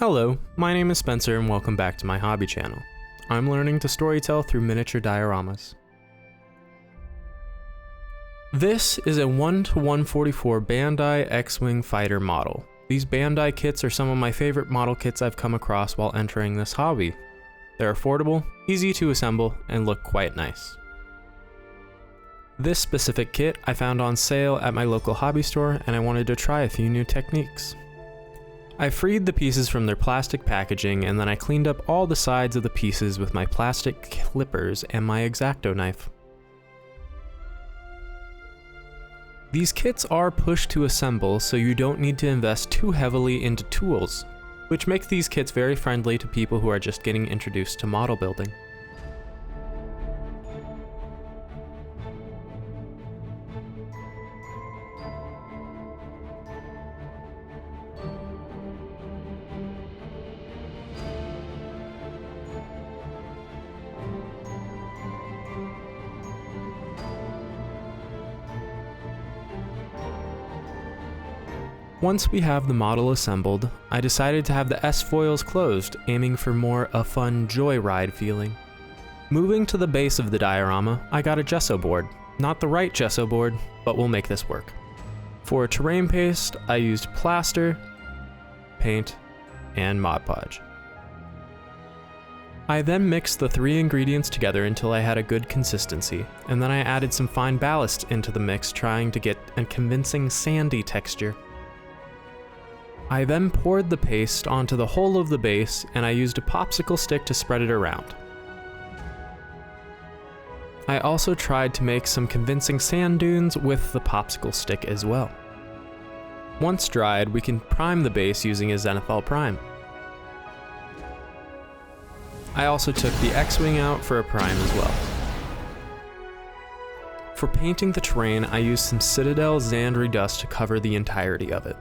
Hello, my name is Spencer and welcome back to my hobby channel. I'm learning to storytell through miniature dioramas. This is a 1:144 BANDAI X-wing fighter model. These BANDAI kits are some of my favorite model kits I've come across while entering this hobby. They're affordable, easy to assemble, and look quite nice. This specific kit I found on sale at my local hobby store and I wanted to try a few new techniques. I freed the pieces from their plastic packaging and then I cleaned up all the sides of the pieces with my plastic clippers and my X-Acto knife. These kits are push to assemble, so you don't need to invest too heavily into tools, which makes these kits very friendly to people who are just getting introduced to model building. Once we have the model assembled, I decided to have the S-foils closed, aiming for more a fun Joyride feeling. Moving to the base of the diorama, I got a gesso board. Not the right gesso board, but we'll make this work. For terrain paste, I used plaster, paint, and Mod Podge. I then mixed the three ingredients together until I had a good consistency, and then I added some fine ballast into the mix, trying to get a convincing sandy texture. I then poured the paste onto the whole of the base and I used a popsicle stick to spread it around. I also tried to make some convincing sand dunes with the popsicle stick as well. Once dried, we can prime the base using a zenithal prime. I also took the X-wing out for a prime as well. For painting the terrain, I used some Citadel Xandri dust to cover the entirety of it.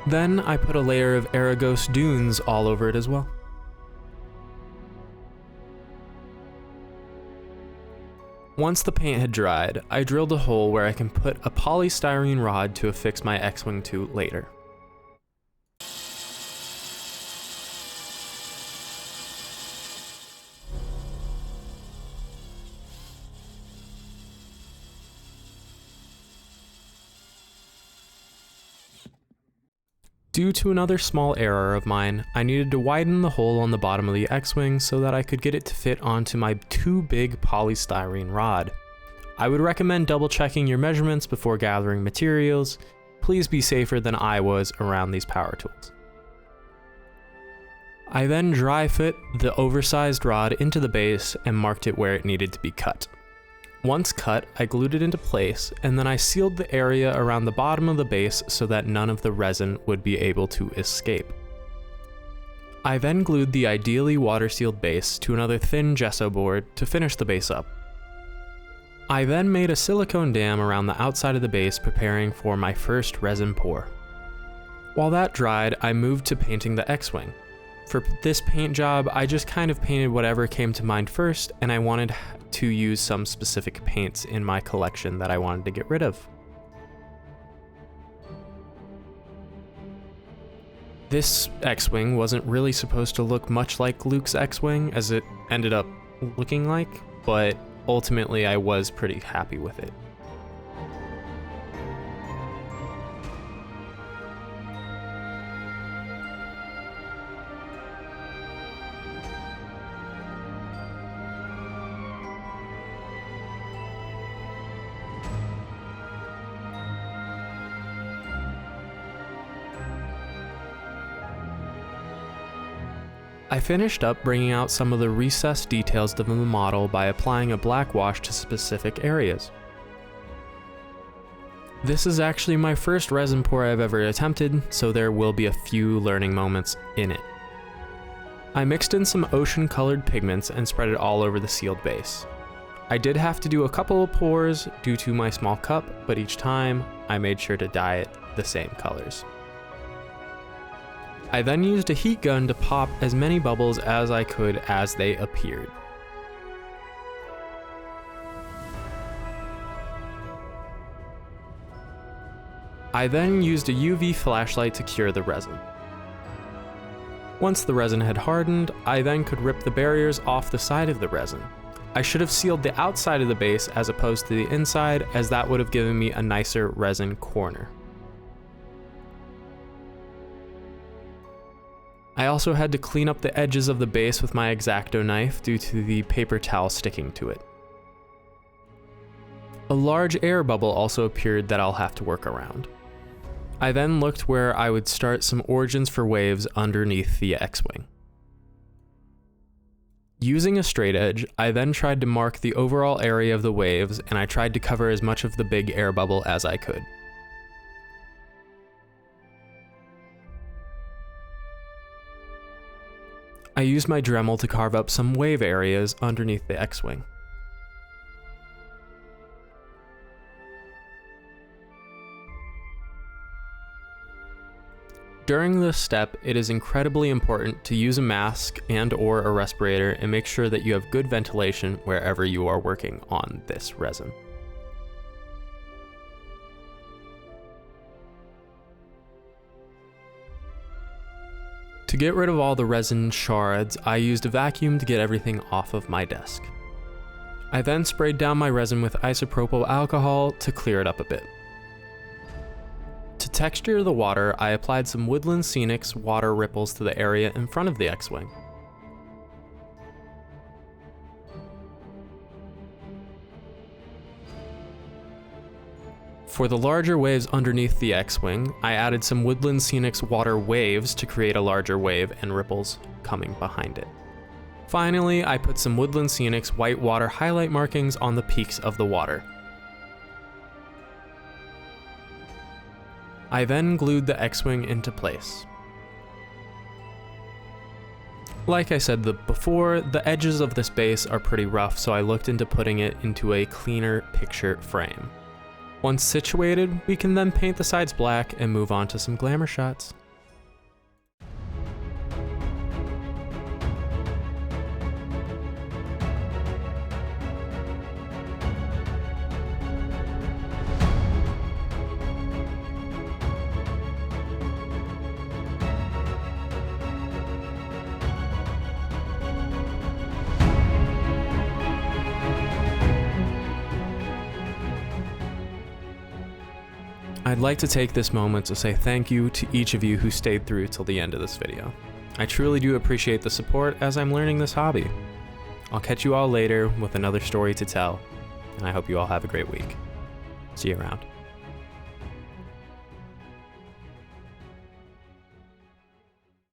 Then I put a layer of Aragos dunes all over it as well. Once the paint had dried, I drilled a hole where I can put a polystyrene rod to affix my X-wing to later. Due to another small error of mine, I needed to widen the hole on the bottom of the X-wing so that I could get it to fit onto my too big polystyrene rod. I would recommend double checking your measurements before gathering materials. Please be safer than I was around these power tools. I then dry fit the oversized rod into the base and marked it where it needed to be cut. Once cut, I glued it into place, and then I sealed the area around the bottom of the base so that none of the resin would be able to escape. I then glued the ideally water-sealed base to another thin gesso board to finish the base up. I then made a silicone dam around the outside of the base, preparing for my first resin pour. While that dried, I moved to painting the X-wing. For this paint job, I just kind of painted whatever came to mind first, and I wanted to use some specific paints in my collection that I wanted to get rid of. This X-wing wasn't really supposed to look much like Luke's X-wing as it ended up looking like, but ultimately I was pretty happy with it. I finished up bringing out some of the recessed details of the model by applying a black wash to specific areas. This is actually my first resin pour I've ever attempted, so there will be a few learning moments in it. I mixed in some ocean-colored pigments and spread it all over the sealed base. I did have to do a couple of pours due to my small cup, but each time I made sure to dye it the same colors. I then used a heat gun to pop as many bubbles as I could as they appeared. I then used a UV flashlight to cure the resin. Once the resin had hardened, I then could rip the barriers off the side of the resin. I should have sealed the outside of the base as opposed to the inside, as that would have given me a nicer resin corner. I also had to clean up the edges of the base with my X-Acto knife due to the paper towel sticking to it. A large air bubble also appeared that I'll have to work around. I then looked where I would start some origins for waves underneath the X-wing. Using a straight edge, I then tried to mark the overall area of the waves, and I tried to cover as much of the big air bubble as I could. I used my Dremel to carve up some wave areas underneath the X-wing. During this step, it is incredibly important to use a mask and/or a respirator and make sure that you have good ventilation wherever you are working on this resin. To get rid of all the resin shards, I used a vacuum to get everything off of my desk. I then sprayed down my resin with isopropyl alcohol to clear it up a bit. To texture the water, I applied some Woodland Scenics water ripples to the area in front of the X-wing. For the larger waves underneath the X-wing, I added some Woodland Scenics water waves to create a larger wave and ripples coming behind it. Finally, I put some Woodland Scenics white water highlight markings on the peaks of the water. I then glued the X-wing into place. Like I said before, the edges of this base are pretty rough, so I looked into putting it into a cleaner picture frame. Once situated, we can then paint the sides black and move on to some glamour shots. I'd like to take this moment to say thank you to each of you who stayed through till the end of this video. I truly do appreciate the support as I'm learning this hobby. I'll catch you all later with another story to tell, and I hope you all have a great week. See you around.